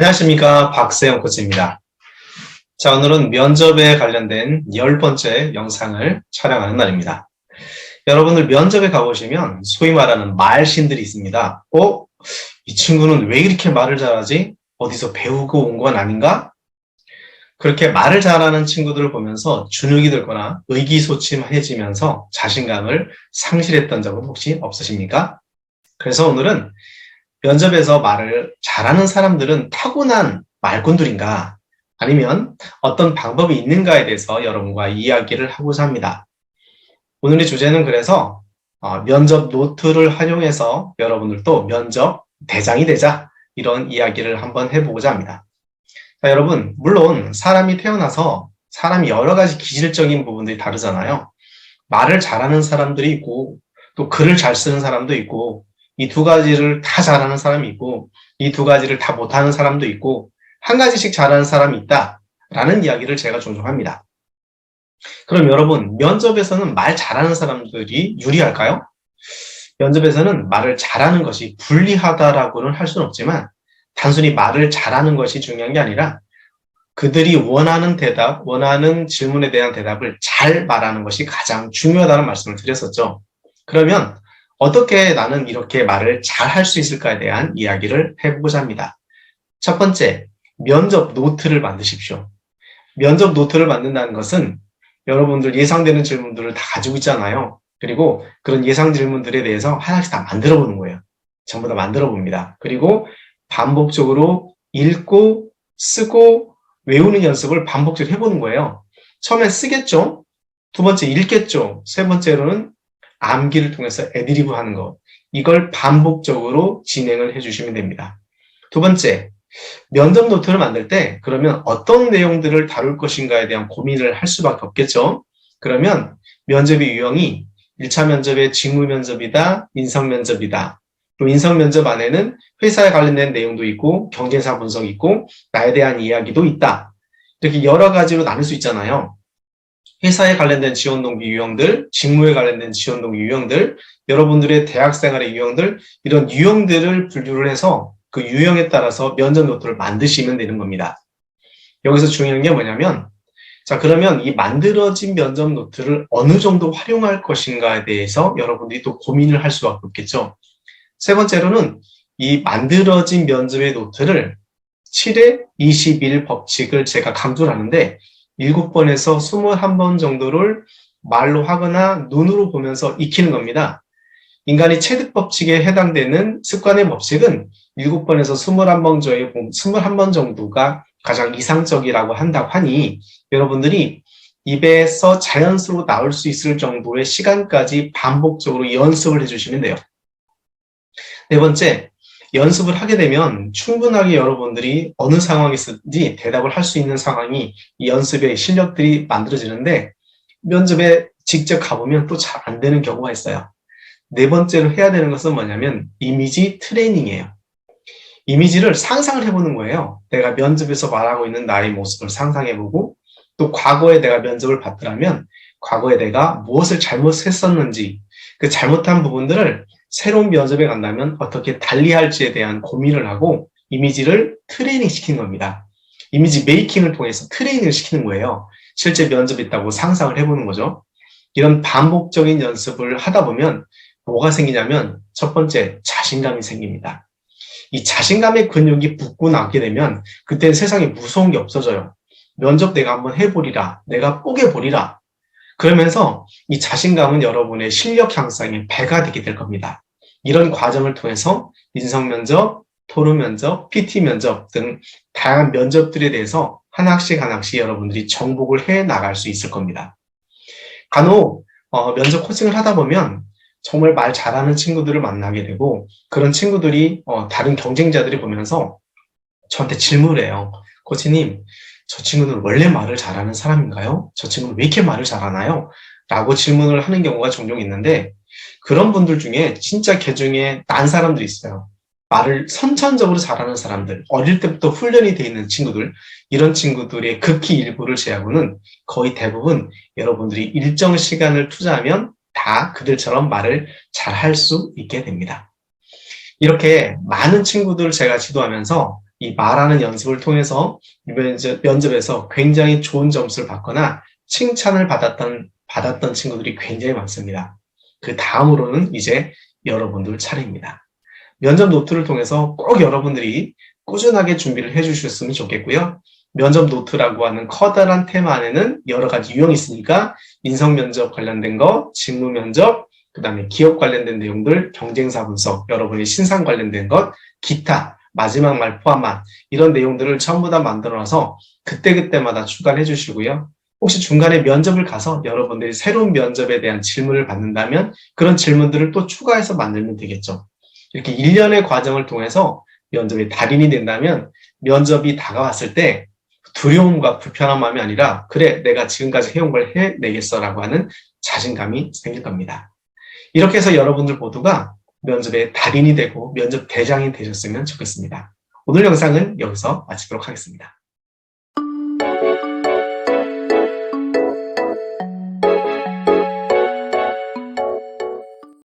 안녕하십니까, 박세영 코치입니다. 자, 오늘은 면접에 관련된 10번째 영상을 촬영하는 날입니다. 여러분들 면접에 가보시면 소위 말하는 말신들이 있습니다. 이 친구는 왜 이렇게 말을 잘하지? 어디서 배우고 온 건 아닌가? 그렇게 말을 잘하는 친구들을 보면서 주눅이 들거나 의기소침해지면서 자신감을 상실했던 적은 혹시 없으십니까? 그래서 오늘은 면접에서 말을 잘하는 사람들은 타고난 말꾼들인가? 아니면 어떤 방법이 있는가에 대해서 여러분과 이야기를 하고자 합니다. 오늘의 주제는 그래서 면접 노트를 활용해서 여러분들도 면접 대장이 되자, 이런 이야기를 한번 해보고자 합니다. 자, 여러분, 물론 사람이 태어나서 사람이 여러 가지 기질적인 부분들이 다르잖아요. 말을 잘하는 사람들이 있고 또 글을 잘 쓰는 사람도 있고, 이 두 가지를 다 잘하는 사람이 있고 이 두 가지를 다 못하는 사람도 있고, 한 가지씩 잘하는 사람이 있다라는 이야기를 제가 종종 합니다. 그럼 여러분, 면접에서는 말 잘하는 사람들이 유리할까요? 면접에서는 말을 잘하는 것이 불리하다라고는 할 수는 없지만, 단순히 말을 잘하는 것이 중요한 게 아니라 그들이 원하는 대답, 원하는 질문에 대한 대답을 잘 말하는 것이 가장 중요하다는 말씀을 드렸었죠. 그러면 어떻게 나는 이렇게 말을 잘 할 수 있을까에 대한 이야기를 해보고자 합니다. 첫 번째, 면접 노트를 만드십시오. 면접 노트를 만든다는 것은 여러분들 예상되는 질문들을 다 가지고 있잖아요. 그리고 그런 예상 질문들에 대해서 하나씩 다 만들어 보는 거예요. 전부 다 만들어 봅니다. 그리고 반복적으로 읽고 쓰고 외우는 연습을 반복적으로 해보는 거예요. 처음엔 쓰겠죠. 두 번째 읽겠죠. 세 번째로는 암기를 통해서 애드리브 하는 것, 이걸 반복적으로 진행을 해주시면 됩니다. 두 번째, 면접 노트를 만들 때 그러면 어떤 내용들을 다룰 것인가에 대한 고민을 할 수밖에 없겠죠. 그러면 면접의 유형이 1차 면접의 직무 면접이다, 인성 면접이다. 또 인성 면접 안에는 회사에 관련된 내용도 있고 경쟁사 분석이 있고 나에 대한 이야기도 있다. 이렇게 여러 가지로 나눌 수 있잖아요. 회사에 관련된 지원 동기 유형들, 직무에 관련된 지원 동기 유형들, 여러분들의 대학생활의 유형들, 이런 유형들을 분류를 해서 그 유형에 따라서 면접 노트를 만드시면 되는 겁니다. 여기서 중요한 게 뭐냐면, 자, 그러면 이 만들어진 면접 노트를 어느 정도 활용할 것인가에 대해서 여러분들이 또 고민을 할 수밖에 없겠죠. 세 번째로는 이 만들어진 면접의 노트를 7회 21 법칙을 제가 강조를 하는데, 7번에서 21번 정도를 말로 하거나 눈으로 보면서 익히는 겁니다. 인간이 체득 법칙에 해당되는 습관의 법칙은 7번에서 21번 정도가 가장 이상적이라고 한다고 하니, 여러분들이 입에서 자연스러워 나올 수 있을 정도의 시간까지 반복적으로 연습을 해주시면 돼요. 네 번째, 연습을 하게 되면 충분하게 여러분들이 어느 상황에서든지 대답을 할 수 있는 상황이 이 연습의 실력들이 만들어지는데, 면접에 직접 가보면 또 잘 안 되는 경우가 있어요. 네 번째로 해야 되는 것은 뭐냐면 이미지 트레이닝이에요. 이미지를 상상을 해보는 거예요. 내가 면접에서 말하고 있는 나의 모습을 상상해보고, 또 과거에 내가 면접을 봤더라면 과거에 내가 무엇을 잘못했었는지, 그 잘못한 부분들을 새로운 면접에 간다면 어떻게 달리할지에 대한 고민을 하고 이미지를 트레이닝 시키는 겁니다. 이미지 메이킹을 통해서 트레이닝을 시키는 거예요. 실제 면접이 있다고 상상을 해보는 거죠. 이런 반복적인 연습을 하다 보면 뭐가 생기냐면, 첫 번째, 자신감이 생깁니다. 이 자신감의 근육이 붙고 나게 되면 그때는 세상에 무서운 게 없어져요. 면접 내가 한번 해보리라, 내가 뽀개보리라. 그러면서 이 자신감은 여러분의 실력 향상의 배가 되게 될 겁니다. 이런 과정을 통해서 인성면접, 토론면접, PT면접 등 다양한 면접들에 대해서 하나씩 여러분들이 정복을 해 나갈 수 있을 겁니다. 간혹 면접 코칭을 하다 보면 정말 말 잘하는 친구들을 만나게 되고, 그런 친구들이 다른 경쟁자들이 보면서 저한테 질문을 해요. 코치님, 저 친구는 원래 말을 잘하는 사람인가요? 저 친구는 왜 이렇게 말을 잘하나요? 라고 질문을 하는 경우가 종종 있는데, 그런 분들 중에 진짜 개중에 난 사람들이 있어요. 말을 선천적으로 잘하는 사람들, 어릴 때부터 훈련이 돼 있는 친구들, 이런 친구들의 극히 일부를 제외하고는 거의 대부분 여러분들이 일정 시간을 투자하면 다 그들처럼 말을 잘 할 수 있게 됩니다. 이렇게 많은 친구들을 제가 지도하면서 이 말하는 연습을 통해서 면접에서 굉장히 좋은 점수를 받거나 칭찬을 받았던 친구들이 굉장히 많습니다. 그 다음으로는 이제 여러분들 차례입니다. 면접 노트를 통해서 꼭 여러분들이 꾸준하게 준비를 해주셨으면 좋겠고요. 면접 노트라고 하는 커다란 테마 안에는 여러 가지 유형이 있으니까 인성 면접 관련된 거, 직무 면접, 그 다음에 기업 관련된 내용들, 경쟁사 분석, 여러분의 신상 관련된 것, 기타, 마지막 말 포함한 이런 내용들을 전부 다 만들어놔서 그때그때마다 추가를 해주시고요. 혹시 중간에 면접을 가서 여러분들이 새로운 면접에 대한 질문을 받는다면 그런 질문들을 또 추가해서 만들면 되겠죠. 이렇게 일련의 과정을 통해서 면접의 달인이 된다면 면접이 다가왔을 때 두려움과 불편한 마음이 아니라 그래 내가 지금까지 해온 걸 해내겠어라고 하는 자신감이 생길 겁니다. 이렇게 해서 여러분들 모두가 면접의 달인이 되고 면접 대장이 되셨으면 좋겠습니다. 오늘 영상은 여기서 마치도록 하겠습니다.